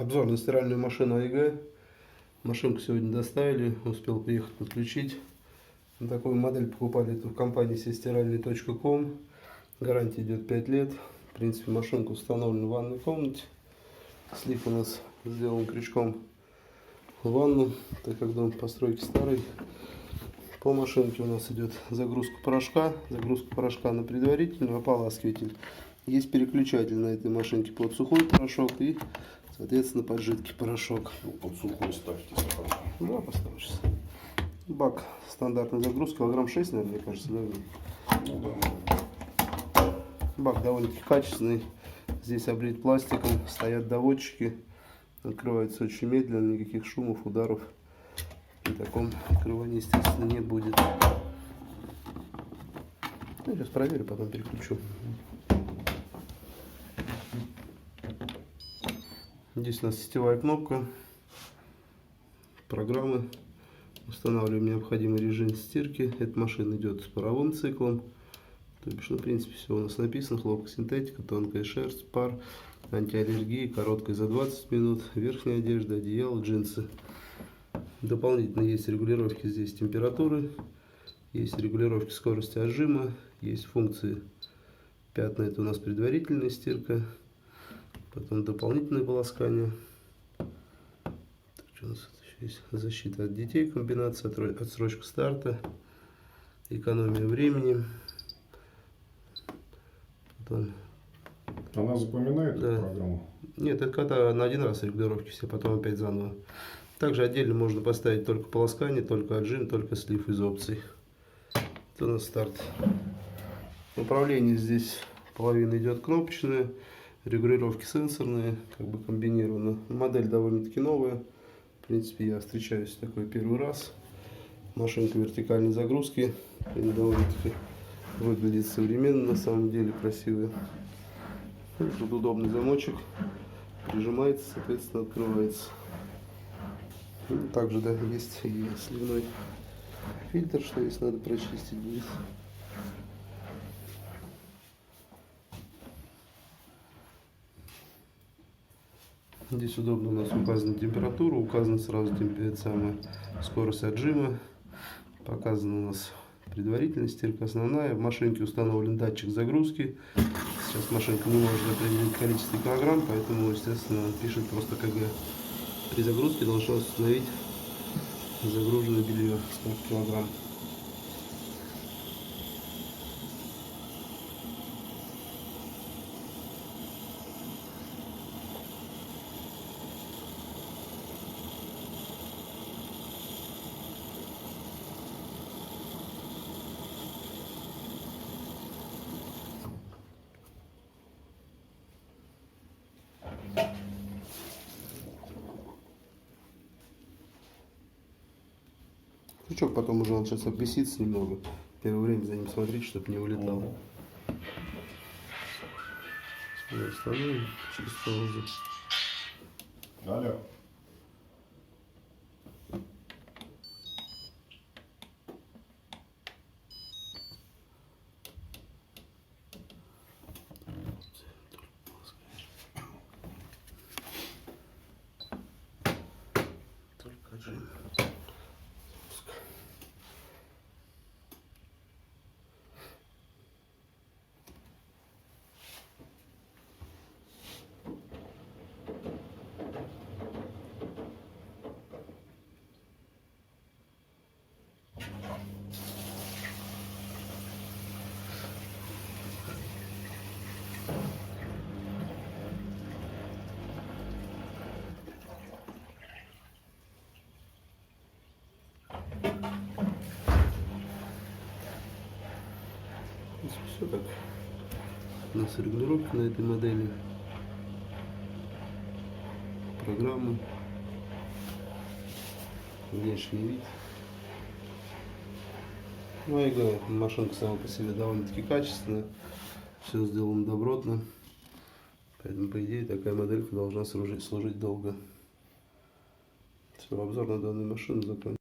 Обзор на стиральную машину АЕГ. Машинку сегодня доставили, успел приехать подключить. Такую модель покупали в компании всестиральный.com. Гарантия идет 5 лет. В принципе, машинка установлена в ванной комнате. Слив у нас сделан крючком в ванну, так как дом постройки старый. По машинке у нас идет загрузка порошка на предварительный ополаскиватель. Есть переключатель на этой машинке под сухой порошок и, соответственно, под жидкий порошок. Ну, под сухой ставьте, если хорошо. Да, поставлю сейчас. Бак стандартная загрузка, килограмм 6, наверное, мне кажется, да? Ну, да. Бак довольно-таки качественный. Здесь облит пластиком, стоят доводчики. Открывается очень медленно, никаких шумов, ударов. При таком открывании, естественно, не будет. Ну, сейчас проверю, потом переключу. Здесь у нас сетевая кнопка. Программы. Устанавливаем необходимый режим стирки. Эта машина идет с паровым циклом. То бишь, в принципе, все у нас написано. Хлопок-синтетика, тонкая шерсть, пар, антиаллергия, короткая за 20 минут, верхняя одежда, одеяло, джинсы. Дополнительно есть регулировки здесь температуры, есть регулировки скорости отжима, есть функции пятна, это у нас предварительная стирка, потом дополнительное полоскание. Что у нас еще есть? Защита от детей, комбинация, отсрочка старта, экономия времени. Потом... Она запоминает да. эту программу? Нет, это когда на один раз регулировки все, потом опять заново. Также отдельно можно поставить только полоскание, только отжим, только слив из опций. Это у нас старт. Управление здесь половина идет кнопочная, регулировки сенсорные, как бы комбинировано. Модель довольно-таки новая. В принципе, я встречаюсь с такой первый раз. Машинка вертикальной загрузки. Довольно-таки выглядит современно, на самом деле красивая. Тут удобный замочек. Прижимается, соответственно, открывается. Также, да, есть и сливной фильтр, что если надо прочистить будет. Здесь удобно, у нас указана температура, указана сразу самая скорость отжима, показана у нас предварительная стирка, основная. В машинке установлен датчик загрузки. Сейчас машинка не может определить количество килограмм, поэтому, естественно, пишет просто КГ. При загрузке должно установить загруженное белье, сколько килограмм. Крючок потом уже он сейчас обвисится немного. Первое время за ним смотреть, чтобы не улетал. Остановим через паузу. Алло. Только отжим. Все так. У нас регулировки на этой модели. Программы. Внешний вид. Ну, АЕГ, машинка сама по себе довольно-таки качественная. Все сделано добротно. Поэтому, по идее, такая моделька должна служить долго. Все, обзор на данную машину закончен.